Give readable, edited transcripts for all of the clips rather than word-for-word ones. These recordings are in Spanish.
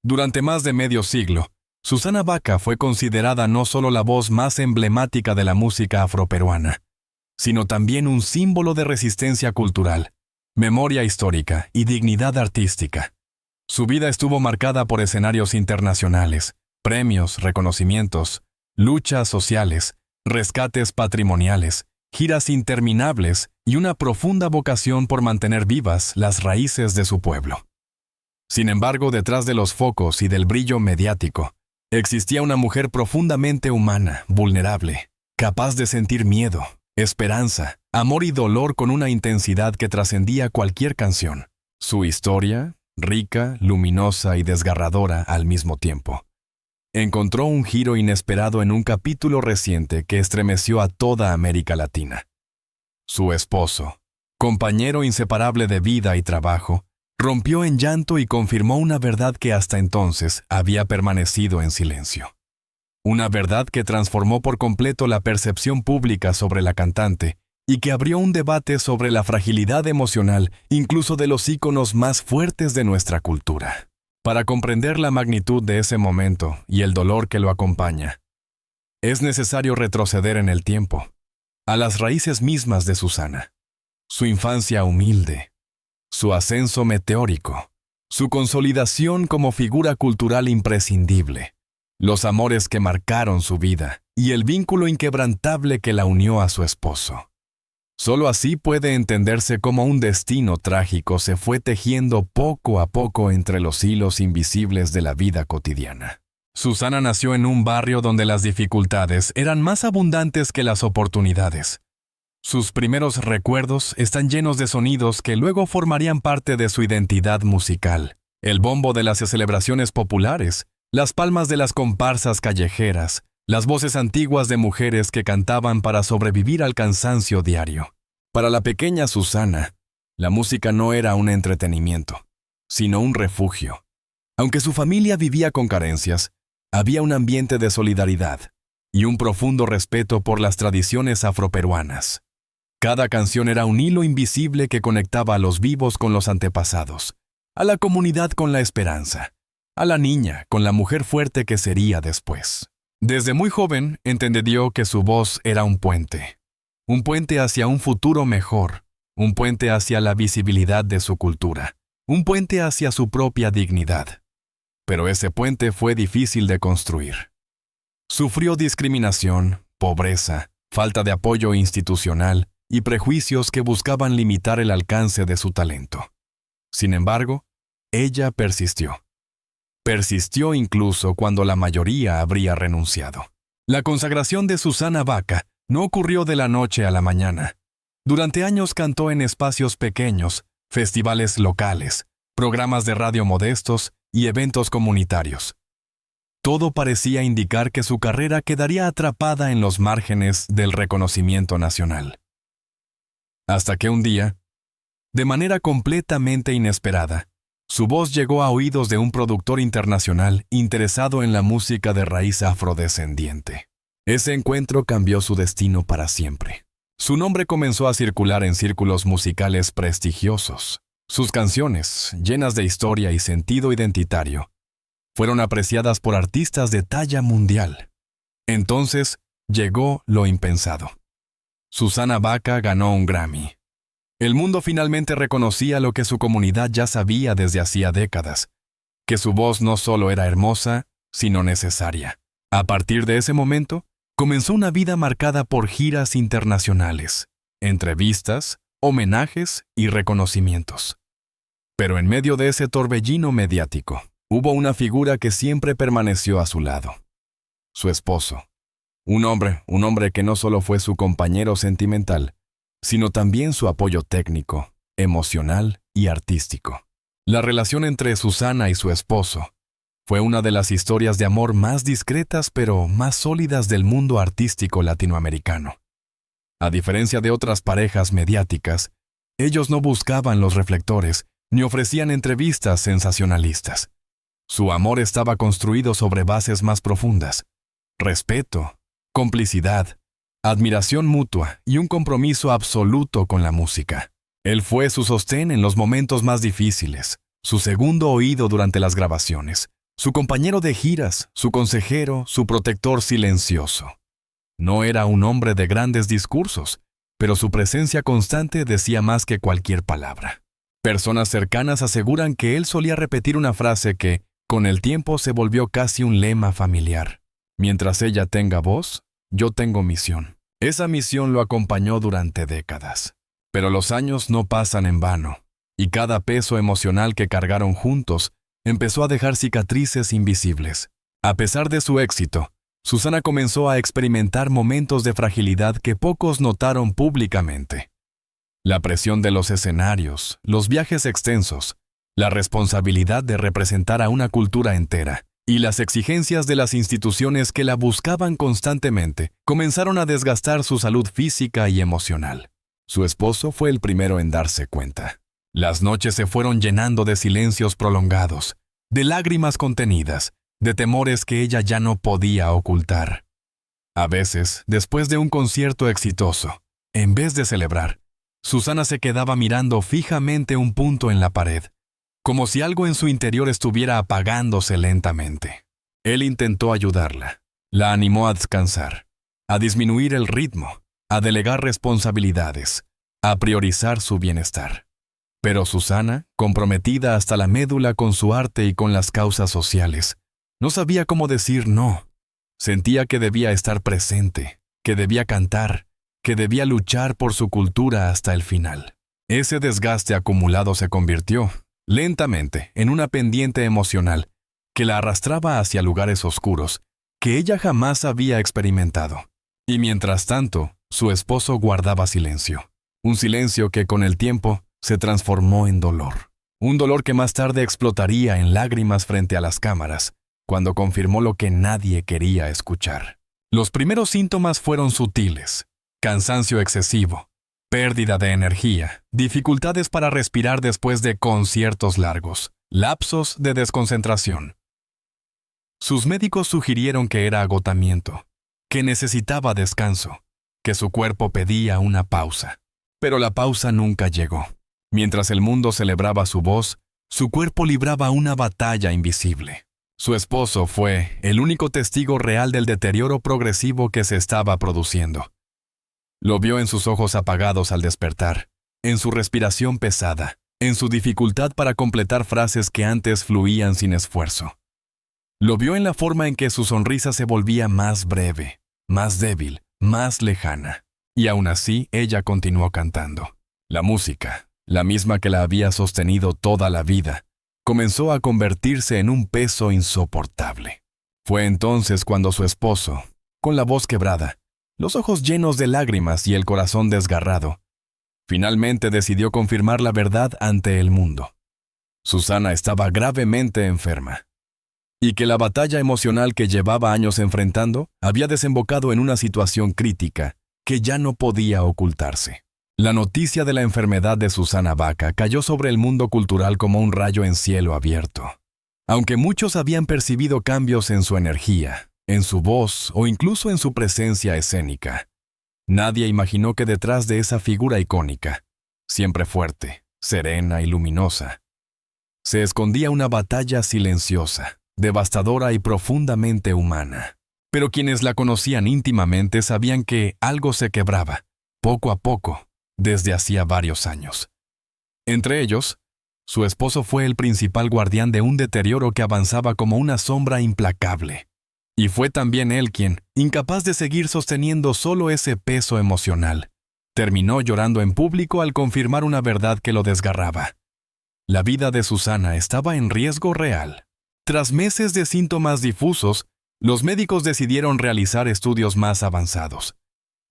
Durante más de medio siglo, Susana Baca fue considerada no solo la voz más emblemática de la música afroperuana, sino también un símbolo de resistencia cultural, memoria histórica y dignidad artística. Su vida estuvo marcada por escenarios internacionales, premios, reconocimientos, luchas sociales, rescates patrimoniales, giras interminables y una profunda vocación por mantener vivas las raíces de su pueblo. Sin embargo, detrás de los focos y del brillo mediático, existía una mujer profundamente humana, vulnerable, capaz de sentir miedo, esperanza, amor y dolor con una intensidad que trascendía cualquier canción. Su historia, rica, luminosa y desgarradora al mismo tiempo, encontró un giro inesperado en un capítulo reciente que estremeció a toda América Latina. Su esposo, compañero inseparable de vida y trabajo, rompió en llanto y confirmó una verdad que hasta entonces había permanecido en silencio. Una verdad que transformó por completo la percepción pública sobre la cantante y que abrió un debate sobre la fragilidad emocional incluso de los íconos más fuertes de nuestra cultura. Para comprender la magnitud de ese momento y el dolor que lo acompaña, es necesario retroceder en el tiempo, a las raíces mismas de Susana, su infancia humilde, su ascenso meteórico, su consolidación como figura cultural imprescindible, los amores que marcaron su vida y el vínculo inquebrantable que la unió a su esposo. Solo así puede entenderse cómo un destino trágico se fue tejiendo poco a poco entre los hilos invisibles de la vida cotidiana. Susana nació en un barrio donde las dificultades eran más abundantes que las oportunidades. Sus primeros recuerdos están llenos de sonidos que luego formarían parte de su identidad musical. El bombo de las celebraciones populares, las palmas de las comparsas callejeras, las voces antiguas de mujeres que cantaban para sobrevivir al cansancio diario. Para la pequeña Susana, la música no era un entretenimiento, sino un refugio. Aunque su familia vivía con carencias, había un ambiente de solidaridad y un profundo respeto por las tradiciones afroperuanas. Cada canción era un hilo invisible que conectaba a los vivos con los antepasados, a la comunidad con la esperanza, a la niña con la mujer fuerte que sería después. Desde muy joven entendió que su voz era un puente hacia un futuro mejor, un puente hacia la visibilidad de su cultura, un puente hacia su propia dignidad. Pero ese puente fue difícil de construir. Sufrió discriminación, pobreza, falta de apoyo institucional y prejuicios que buscaban limitar el alcance de su talento. Sin embargo, ella persistió. Persistió incluso cuando la mayoría habría renunciado. La consagración de Susana Baca no ocurrió de la noche a la mañana. Durante años cantó en espacios pequeños, festivales locales, programas de radio modestos y eventos comunitarios. Todo parecía indicar que su carrera quedaría atrapada en los márgenes del reconocimiento nacional. Hasta que un día, de manera completamente inesperada, su voz llegó a oídos de un productor internacional interesado en la música de raíz afrodescendiente. Ese encuentro cambió su destino para siempre. Su nombre comenzó a circular en círculos musicales prestigiosos. Sus canciones, llenas de historia y sentido identitario, fueron apreciadas por artistas de talla mundial. Entonces llegó lo impensado. Susana Baca ganó un Grammy. El mundo finalmente reconocía lo que su comunidad ya sabía desde hacía décadas, que su voz no solo era hermosa, sino necesaria. A partir de ese momento, comenzó una vida marcada por giras internacionales, entrevistas, homenajes y reconocimientos. Pero en medio de ese torbellino mediático, hubo una figura que siempre permaneció a su lado. Su esposo. Un hombre que no solo fue su compañero sentimental, sino también su apoyo técnico, emocional y artístico. La relación entre Susana y su esposo fue una de las historias de amor más discretas pero más sólidas del mundo artístico latinoamericano. A diferencia de otras parejas mediáticas, ellos no buscaban los reflectores ni ofrecían entrevistas sensacionalistas. Su amor estaba construido sobre bases más profundas: respeto, complicidad, admiración mutua y un compromiso absoluto con la música. Él fue su sostén en los momentos más difíciles, su segundo oído durante las grabaciones, su compañero de giras, su consejero, su protector silencioso. No era un hombre de grandes discursos, pero su presencia constante decía más que cualquier palabra. Personas cercanas aseguran que él solía repetir una frase que, con el tiempo, se volvió casi un lema familiar. Mientras ella tenga voz, yo tengo misión. Esa misión lo acompañó durante décadas. Pero los años no pasan en vano, y cada peso emocional que cargaron juntos empezó a dejar cicatrices invisibles. A pesar de su éxito, Susana comenzó a experimentar momentos de fragilidad que pocos notaron públicamente. La presión de los escenarios, los viajes extensos, la responsabilidad de representar a una cultura entera y las exigencias de las instituciones que la buscaban constantemente comenzaron a desgastar su salud física y emocional. Su esposo fue el primero en darse cuenta. Las noches se fueron llenando de silencios prolongados, de lágrimas contenidas, de temores que ella ya no podía ocultar. A veces, después de un concierto exitoso, en vez de celebrar, Susana se quedaba mirando fijamente un punto en la pared, como si algo en su interior estuviera apagándose lentamente. Él intentó ayudarla, la animó a descansar, a disminuir el ritmo, a delegar responsabilidades, a priorizar su bienestar. Pero Susana, comprometida hasta la médula con su arte y con las causas sociales, no sabía cómo decir no. Sentía que debía estar presente, que debía cantar, que debía luchar por su cultura hasta el final. Ese desgaste acumulado se convirtió, lentamente, en una pendiente emocional que la arrastraba hacia lugares oscuros que ella jamás había experimentado. Y mientras tanto, su esposo guardaba silencio. Un silencio que con el tiempo se transformó en dolor. Un dolor que más tarde explotaría en lágrimas frente a las cámaras, cuando confirmó lo que nadie quería escuchar. Los primeros síntomas fueron sutiles: cansancio excesivo, pérdida de energía, dificultades para respirar después de conciertos largos, lapsos de desconcentración. Sus médicos sugirieron que era agotamiento, que necesitaba descanso, que su cuerpo pedía una pausa. Pero la pausa nunca llegó. Mientras el mundo celebraba su voz, su cuerpo libraba una batalla invisible. Su esposo fue el único testigo real del deterioro progresivo que se estaba produciendo. Lo vio en sus ojos apagados al despertar, en su respiración pesada, en su dificultad para completar frases que antes fluían sin esfuerzo. Lo vio en la forma en que su sonrisa se volvía más breve, más débil, más lejana. Y aún así, ella continuó cantando. La música, la misma que la había sostenido toda la vida, comenzó a convertirse en un peso insoportable. Fue entonces cuando su esposo, con la voz quebrada, los ojos llenos de lágrimas y el corazón desgarrado, finalmente decidió confirmar la verdad ante el mundo. Susana estaba gravemente enferma, y que la batalla emocional que llevaba años enfrentando había desembocado en una situación crítica que ya no podía ocultarse. La noticia de la enfermedad de Susana Baca cayó sobre el mundo cultural como un rayo en cielo abierto. Aunque muchos habían percibido cambios en su energía, en su voz o incluso en su presencia escénica, nadie imaginó que detrás de esa figura icónica, siempre fuerte, serena y luminosa, se escondía una batalla silenciosa, devastadora y profundamente humana. Pero quienes la conocían íntimamente sabían que algo se quebraba, poco a poco, desde hacía varios años. Entre ellos, su esposo fue el principal guardián de un deterioro que avanzaba como una sombra implacable. Y fue también él quien, incapaz de seguir sosteniendo solo ese peso emocional, terminó llorando en público al confirmar una verdad que lo desgarraba. La vida de Susana estaba en riesgo real. Tras meses de síntomas difusos, los médicos decidieron realizar estudios más avanzados.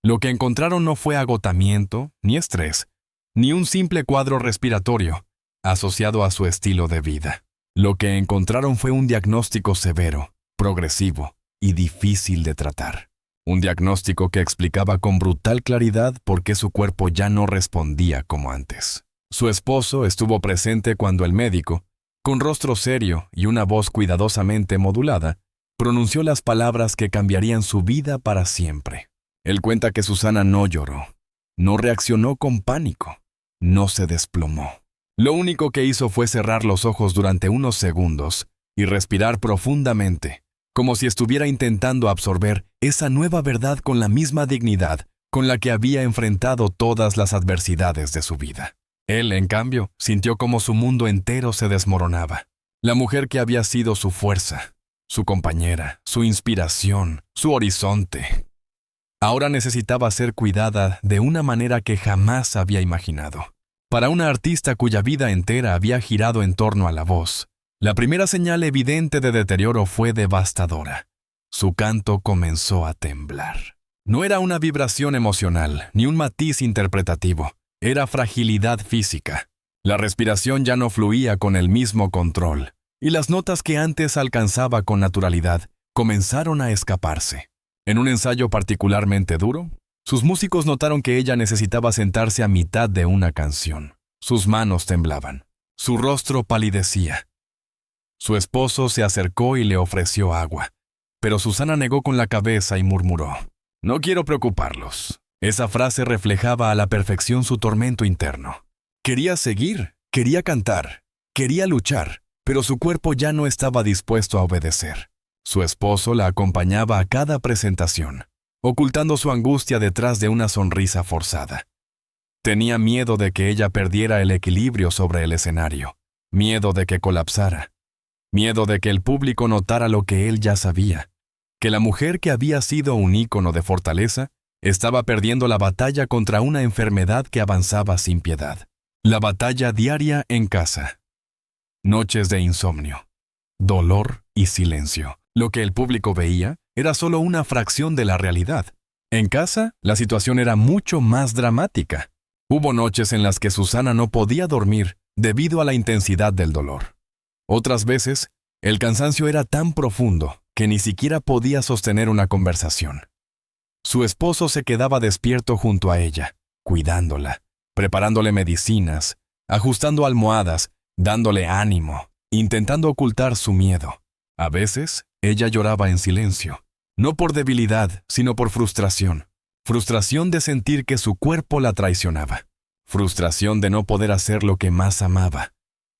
Lo que encontraron no fue agotamiento, ni estrés, ni un simple cuadro respiratorio asociado a su estilo de vida. Lo que encontraron fue un diagnóstico severo, progresivo y difícil de tratar. Un diagnóstico que explicaba con brutal claridad por qué su cuerpo ya no respondía como antes. Su esposo estuvo presente cuando el médico, con rostro serio y una voz cuidadosamente modulada, pronunció las palabras que cambiarían su vida para siempre. Él cuenta que Susana no lloró, no reaccionó con pánico, no se desplomó. Lo único que hizo fue cerrar los ojos durante unos segundos y respirar profundamente, como si estuviera intentando absorber esa nueva verdad con la misma dignidad con la que había enfrentado todas las adversidades de su vida. Él, en cambio, sintió como su mundo entero se desmoronaba. La mujer que había sido su fuerza, su compañera, su inspiración, su horizonte, ahora necesitaba ser cuidada de una manera que jamás había imaginado. Para una artista cuya vida entera había girado en torno a la voz, la primera señal evidente de deterioro fue devastadora. Su canto comenzó a temblar. No era una vibración emocional, ni un matiz interpretativo. Era fragilidad física. La respiración ya no fluía con el mismo control, y las notas que antes alcanzaba con naturalidad comenzaron a escaparse. En un ensayo particularmente duro, sus músicos notaron que ella necesitaba sentarse a mitad de una canción. Sus manos temblaban. Su rostro palidecía. Su esposo se acercó y le ofreció agua, pero Susana negó con la cabeza y murmuró: «No quiero preocuparlos». Esa frase reflejaba a la perfección su tormento interno. Quería seguir, quería cantar, quería luchar, pero su cuerpo ya no estaba dispuesto a obedecer. Su esposo la acompañaba a cada presentación, ocultando su angustia detrás de una sonrisa forzada. Tenía miedo de que ella perdiera el equilibrio sobre el escenario, miedo de que colapsara, miedo de que el público notara lo que él ya sabía, que la mujer que había sido un ícono de fortaleza estaba perdiendo la batalla contra una enfermedad que avanzaba sin piedad. La batalla diaria en casa. Noches de insomnio, dolor y silencio. Lo que el público veía era solo una fracción de la realidad. En casa, la situación era mucho más dramática. Hubo noches en las que Susana no podía dormir debido a la intensidad del dolor. Otras veces, el cansancio era tan profundo que ni siquiera podía sostener una conversación. Su esposo se quedaba despierto junto a ella, cuidándola, preparándole medicinas, ajustando almohadas, dándole ánimo, intentando ocultar su miedo. A veces, ella lloraba en silencio, no por debilidad, sino por frustración. Frustración de sentir que su cuerpo la traicionaba. Frustración de no poder hacer lo que más amaba: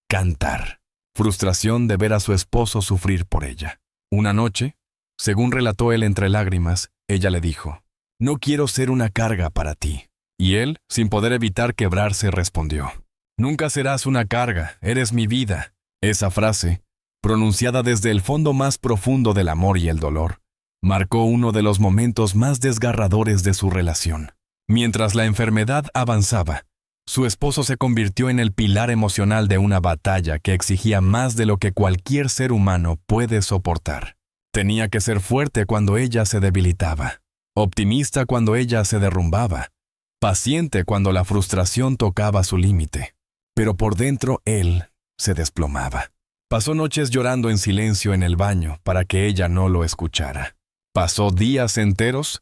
cantar. Frustración de ver a su esposo sufrir por ella. Una noche, según relató él entre lágrimas, ella le dijo: «No quiero ser una carga para ti». Y él, sin poder evitar quebrarse, respondió: «Nunca serás una carga, eres mi vida». Esa frase, pronunciada desde el fondo más profundo del amor y el dolor, marcó uno de los momentos más desgarradores de su relación. Mientras la enfermedad avanzaba, su esposo se convirtió en el pilar emocional de una batalla que exigía más de lo que cualquier ser humano puede soportar. Tenía que ser fuerte cuando ella se debilitaba, optimista cuando ella se derrumbaba, paciente cuando la frustración tocaba su límite. Pero por dentro él se desplomaba. Pasó noches llorando en silencio en el baño para que ella no lo escuchara. Pasó días enteros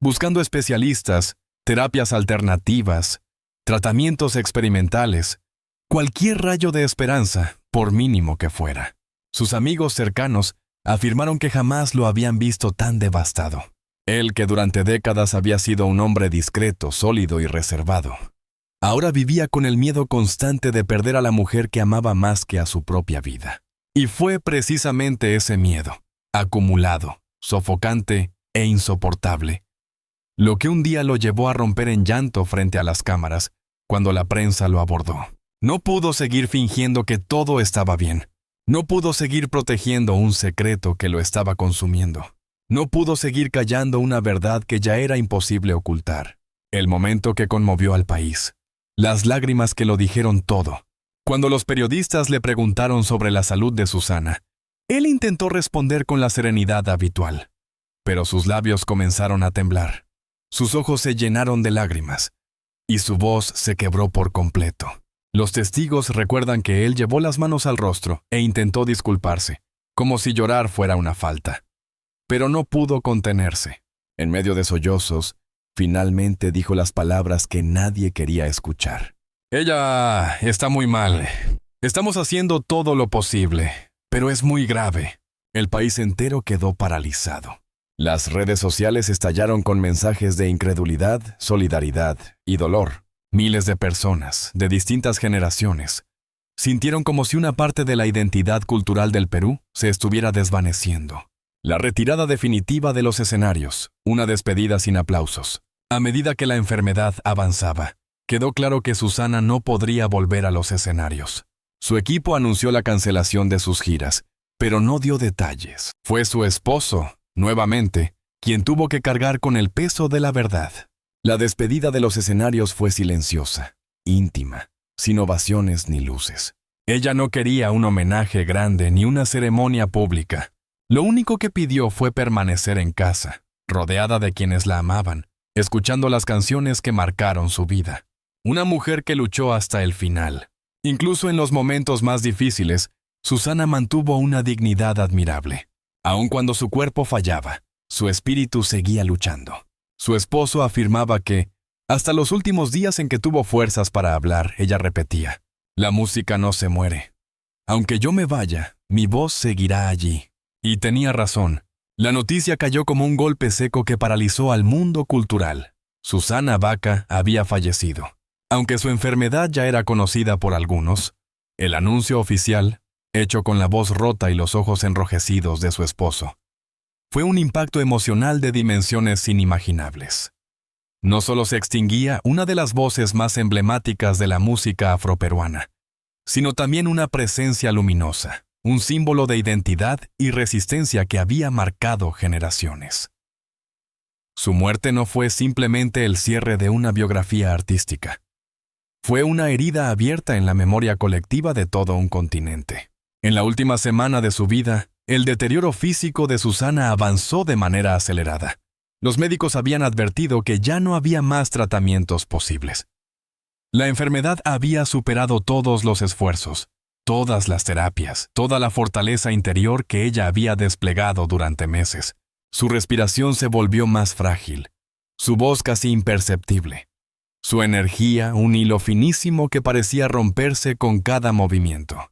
buscando especialistas, terapias alternativas, tratamientos experimentales, cualquier rayo de esperanza, por mínimo que fuera. Sus amigos cercanos afirmaron que jamás lo habían visto tan devastado. Él, que durante décadas había sido un hombre discreto, sólido y reservado, ahora vivía con el miedo constante de perder a la mujer que amaba más que a su propia vida. Y fue precisamente ese miedo, acumulado, sofocante e insoportable, lo que un día lo llevó a romper en llanto frente a las cámaras cuando la prensa lo abordó. No pudo seguir fingiendo que todo estaba bien. No pudo seguir protegiendo un secreto que lo estaba consumiendo. No pudo seguir callando una verdad que ya era imposible ocultar. El momento que conmovió al país. Las lágrimas que lo dijeron todo. Cuando los periodistas le preguntaron sobre la salud de Susana, él intentó responder con la serenidad habitual, pero sus labios comenzaron a temblar. Sus ojos se llenaron de lágrimas, y su voz se quebró por completo. Los testigos recuerdan que él llevó las manos al rostro e intentó disculparse, como si llorar fuera una falta. Pero no pudo contenerse. En medio de sollozos, finalmente dijo las palabras que nadie quería escuchar. «Ella está muy mal. Estamos haciendo todo lo posible, pero es muy grave». El país entero quedó paralizado. Las redes sociales estallaron con mensajes de incredulidad, solidaridad y dolor. Miles de personas, de distintas generaciones, Sintieron como si una parte de la identidad cultural del Perú se estuviera desvaneciendo. La retirada definitiva de los escenarios, una despedida sin aplausos. A medida que la enfermedad avanzaba, quedó claro que Susana no podría volver a los escenarios. Su equipo anunció la cancelación de sus giras, pero no dio detalles. Fue su esposo, nuevamente, quien tuvo que cargar con el peso de la verdad. La despedida de los escenarios fue silenciosa, íntima, sin ovaciones ni luces. Ella no quería un homenaje grande ni una ceremonia pública. Lo único que pidió fue permanecer en casa, rodeada de quienes la amaban, escuchando las canciones que marcaron su vida. Una mujer que luchó hasta el final. Incluso en los momentos más difíciles, Susana mantuvo una dignidad admirable. Aun cuando su cuerpo fallaba, su espíritu seguía luchando. Su esposo afirmaba que, hasta los últimos días en que tuvo fuerzas para hablar, ella repetía: «La música no se muere. Aunque yo me vaya, mi voz seguirá allí». Y tenía razón. La noticia cayó como un golpe seco que paralizó al mundo cultural. Susana Baca había fallecido. Aunque su enfermedad ya era conocida por algunos, el anuncio oficial, hecho con la voz rota y los ojos enrojecidos de su esposo, fue un impacto emocional de dimensiones inimaginables. No solo se extinguía una de las voces más emblemáticas de la música afroperuana, sino también una presencia luminosa, un símbolo de identidad y resistencia que había marcado generaciones. Su muerte no fue simplemente el cierre de una biografía artística. Fue una herida abierta en la memoria colectiva de todo un continente. En la última semana de su vida, el deterioro físico de Susana avanzó de manera acelerada. Los médicos habían advertido que ya no había más tratamientos posibles. La enfermedad había superado todos los esfuerzos, todas las terapias, toda la fortaleza interior que ella había desplegado durante meses. Su respiración se volvió más frágil, su voz casi imperceptible, su energía un hilo finísimo que parecía romperse con cada movimiento.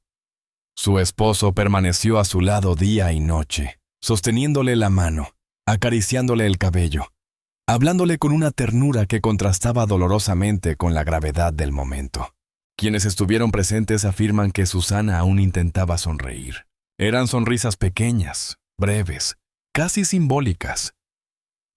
Su esposo permaneció a su lado día y noche, sosteniéndole la mano, acariciándole el cabello, hablándole con una ternura que contrastaba dolorosamente con la gravedad del momento. Quienes estuvieron presentes afirman que Susana aún intentaba sonreír. Eran sonrisas pequeñas, breves, casi simbólicas.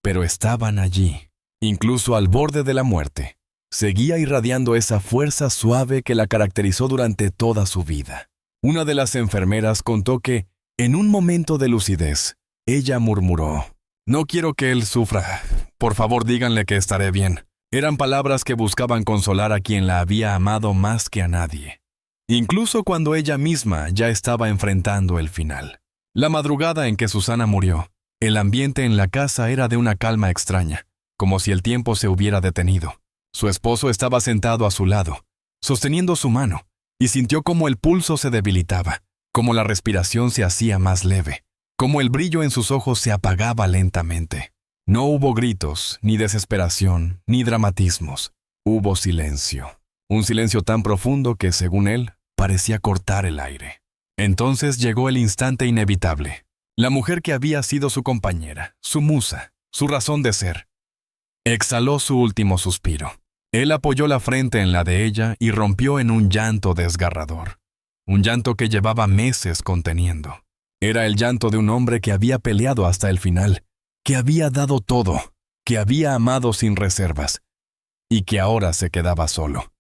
Pero estaban allí, incluso al borde de la muerte. Seguía irradiando esa fuerza suave que la caracterizó durante toda su vida. Una de las enfermeras contó que, en un momento de lucidez, ella murmuró: «No quiero que él sufra. Por favor, díganle que estaré bien». Eran palabras que buscaban consolar a quien la había amado más que a nadie, incluso cuando ella misma ya estaba enfrentando el final. La madrugada en que Susana murió, el ambiente en la casa era de una calma extraña, como si el tiempo se hubiera detenido. Su esposo estaba sentado a su lado, sosteniendo su mano, y sintió cómo el pulso se debilitaba, cómo la respiración se hacía más leve, cómo el brillo en sus ojos se apagaba lentamente. No hubo gritos, ni desesperación, ni dramatismos. Hubo silencio. Un silencio tan profundo que, según él, parecía cortar el aire. Entonces llegó el instante inevitable. La mujer que había sido su compañera, su musa, su razón de ser, exhaló su último suspiro. Él apoyó la frente en la de ella y rompió en un llanto desgarrador. Un llanto que llevaba meses conteniendo. Era el llanto de un hombre que había peleado hasta el final, que había dado todo, que había amado sin reservas, y que ahora se quedaba solo,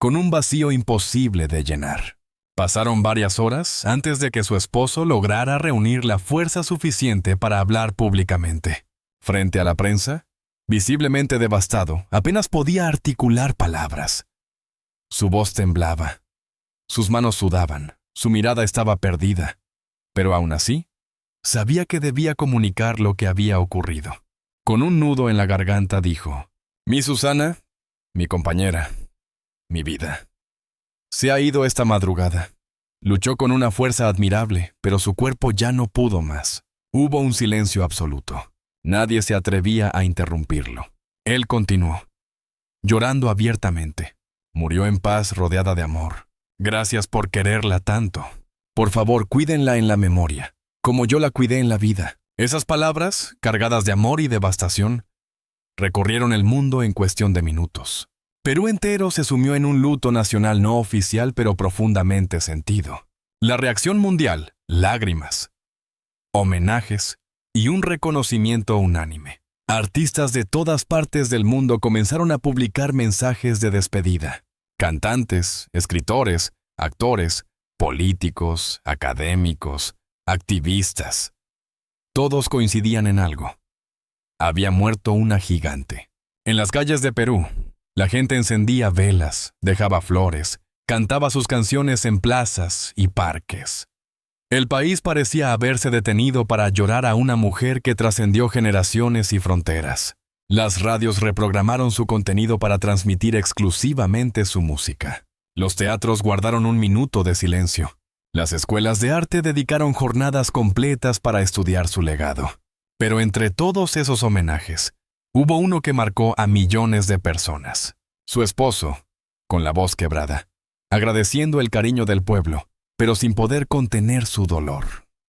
con un vacío imposible de llenar. Pasaron varias horas antes de que su esposo lograra reunir la fuerza suficiente para hablar públicamente. Frente a la prensa, visiblemente devastado, apenas podía articular palabras. Su voz temblaba, sus manos sudaban, su mirada estaba perdida, pero aún así, sabía que debía comunicar lo que había ocurrido. Con un nudo en la garganta dijo: «Mi Susana, mi compañera, mi vida, se ha ido esta madrugada. Luchó con una fuerza admirable, pero su cuerpo ya no pudo más». Hubo un silencio absoluto. Nadie se atrevía a interrumpirlo. Él continuó, llorando abiertamente. «Murió en paz, rodeada de amor. Gracias por quererla tanto. Por favor, cuídenla en la memoria, como yo la cuidé en la vida». Esas palabras, cargadas de amor y devastación, recorrieron el mundo en cuestión de minutos. Perú entero se sumió en un luto nacional no oficial pero profundamente sentido. La reacción mundial, lágrimas, homenajes y un reconocimiento unánime. Artistas de todas partes del mundo comenzaron a publicar mensajes de despedida. Cantantes, escritores, actores, políticos, académicos, activistas. Todos coincidían en algo. Había muerto una gigante. En las calles de Perú, la gente encendía velas, dejaba flores, cantaba sus canciones en plazas y parques. El país parecía haberse detenido para llorar a una mujer que trascendió generaciones y fronteras. Las radios reprogramaron su contenido para transmitir exclusivamente su música. Los teatros guardaron un minuto de silencio. Las escuelas de arte dedicaron jornadas completas para estudiar su legado. Pero entre todos esos homenajes, hubo uno que marcó a millones de personas. Su esposo, con la voz quebrada, agradeciendo el cariño del pueblo, pero sin poder contener su dolor.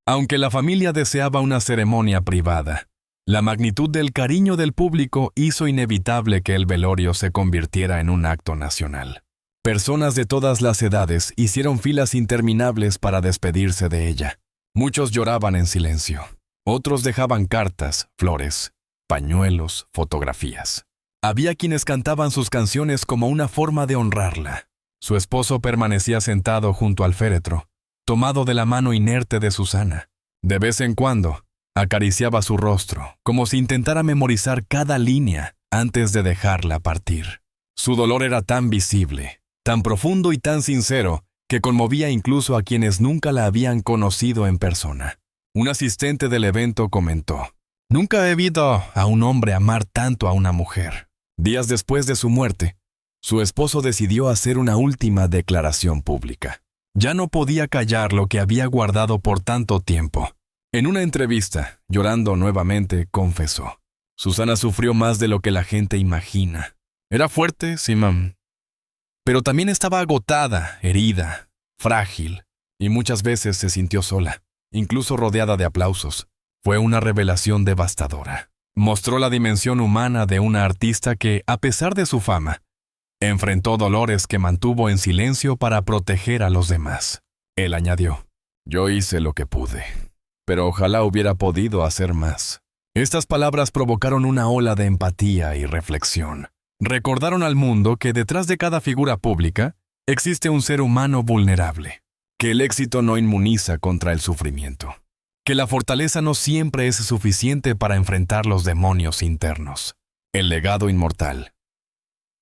Aunque la familia deseaba una ceremonia privada, la magnitud del cariño del público hizo inevitable que el velorio se convirtiera en un acto nacional. Personas de todas las edades hicieron filas interminables para despedirse de ella. Muchos lloraban en silencio. Otros dejaban cartas, flores, pañuelos, fotografías. Había quienes cantaban sus canciones como una forma de honrarla. Su esposo permanecía sentado junto al féretro, tomado de la mano inerte de Susana. De vez en cuando, acariciaba su rostro, como si intentara memorizar cada línea antes de dejarla partir. Su dolor era tan visible, tan profundo y tan sincero, que conmovía incluso a quienes nunca la habían conocido en persona. Un asistente del evento comentó: «Nunca he visto a un hombre amar tanto a una mujer». Días después de su muerte, su esposo decidió hacer una última declaración pública. Ya no podía callar lo que había guardado por tanto tiempo. En una entrevista, llorando nuevamente, confesó: «Susana sufrió más de lo que la gente imagina. Era fuerte, sí, mam. Pero también estaba agotada, herida, frágil, y muchas veces se sintió sola, incluso rodeada de aplausos. Fue una revelación devastadora. Mostró la dimensión humana de una artista que, a pesar de su fama, enfrentó dolores que mantuvo en silencio para proteger a los demás». Él añadió: «Yo hice lo que pude, pero ojalá hubiera podido hacer más». Estas palabras provocaron una ola de empatía y reflexión. Recordaron al mundo que detrás de cada figura pública existe un ser humano vulnerable, que el éxito no inmuniza contra el sufrimiento, que la fortaleza no siempre es suficiente para enfrentar los demonios internos. El legado inmortal.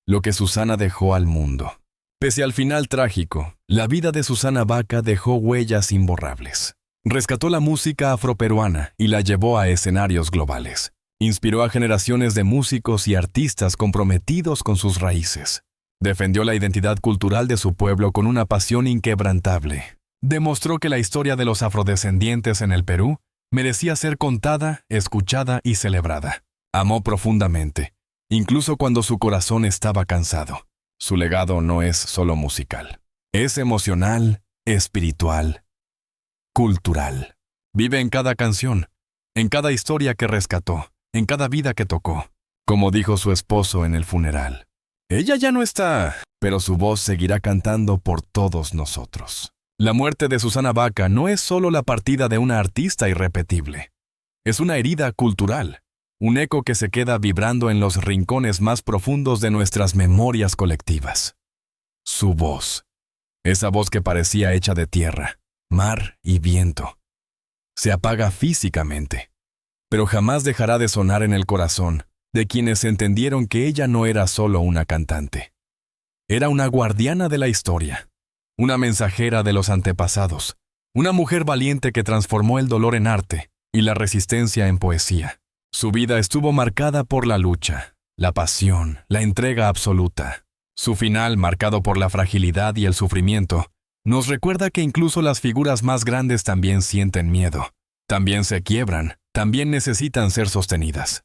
Lo que Susana dejó al mundo. Pese al final trágico, la vida de Susana Baca dejó huellas imborrables. Rescató la música afroperuana y la llevó a escenarios globales. Inspiró a generaciones de músicos y artistas comprometidos con sus raíces. Defendió la identidad cultural de su pueblo con una pasión inquebrantable. Demostró que la historia de los afrodescendientes en el Perú merecía ser contada, escuchada y celebrada. Amó profundamente, incluso cuando su corazón estaba cansado. Su legado no es solo musical. Es emocional, espiritual, cultural. Vive en cada canción, en cada historia que rescató, en cada vida que tocó. Como dijo su esposo en el funeral: «Ella ya no está, pero su voz seguirá cantando por todos nosotros». La muerte de Susana Baca no es solo la partida de una artista irrepetible. Es una herida cultural, un eco que se queda vibrando en los rincones más profundos de nuestras memorias colectivas. Su voz, esa voz que parecía hecha de tierra, mar y viento, se apaga físicamente, pero jamás dejará de sonar en el corazón de quienes entendieron que ella no era solo una cantante. Era una guardiana de la historia, una mensajera de los antepasados, una mujer valiente que transformó el dolor en arte y la resistencia en poesía. Su vida estuvo marcada por la lucha, la pasión, la entrega absoluta. Su final, marcado por la fragilidad y el sufrimiento, nos recuerda que incluso las figuras más grandes también sienten miedo, también se quiebran, también necesitan ser sostenidas.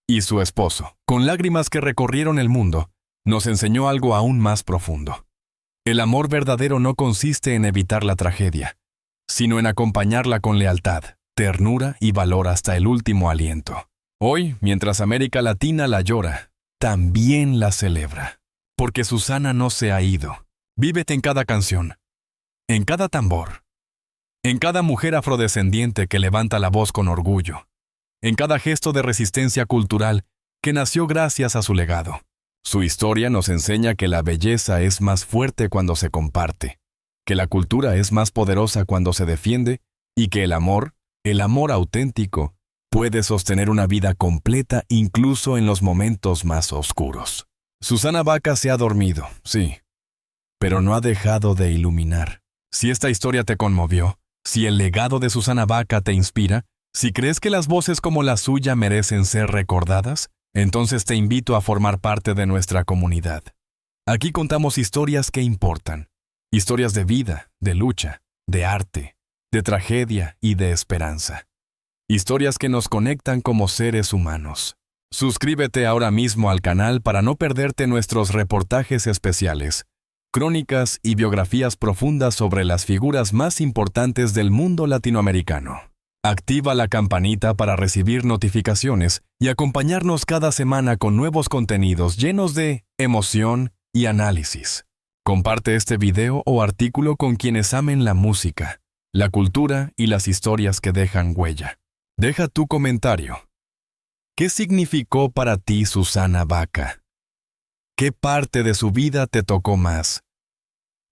Y su esposo, con lágrimas que recorrieron el mundo, nos enseñó algo aún más profundo. El amor verdadero no consiste en evitar la tragedia, sino en acompañarla con lealtad, ternura y valor hasta el último aliento. Hoy, mientras América Latina la llora, también la celebra. porque Susana no se ha ido. Vívete en cada canción, en cada tambor, en cada mujer afrodescendiente que levanta la voz con orgullo, en cada gesto de resistencia cultural que nació gracias a su legado. Su historia nos enseña que la belleza es más fuerte cuando se comparte, que la cultura es más poderosa cuando se defiende y que el amor auténtico, puede sostener una vida completa incluso en los momentos más oscuros. Susana Baca se ha dormido, sí, pero no ha dejado de iluminar. Si esta historia te conmovió, si el legado de Susana Baca te inspira, si crees que las voces como la suya merecen ser recordadas, entonces te invito a formar parte de nuestra comunidad. Aquí contamos historias que importan, historias de vida, de lucha, de arte, de tragedia y de esperanza. Historias que nos conectan como seres humanos. Suscríbete ahora mismo al canal para no perderte nuestros reportajes especiales, crónicas y biografías profundas sobre las figuras más importantes del mundo latinoamericano. Activa la campanita para recibir notificaciones y acompañarnos cada semana con nuevos contenidos llenos de emoción y análisis. Comparte este video o artículo con quienes amen la música, la cultura y las historias que dejan huella. Deja tu comentario. ¿Qué significó para ti Susana Baca? ¿Qué parte de su vida te tocó más?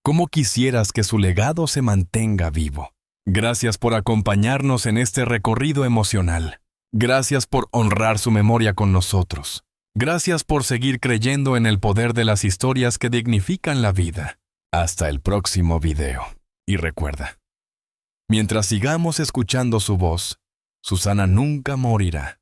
¿Cómo quisieras que su legado se mantenga vivo? Gracias por acompañarnos en este recorrido emocional. Gracias por honrar su memoria con nosotros. Gracias por seguir creyendo en el poder de las historias que dignifican la vida. Hasta el próximo video. Y recuerda, mientras sigamos escuchando su voz, Susana nunca morirá.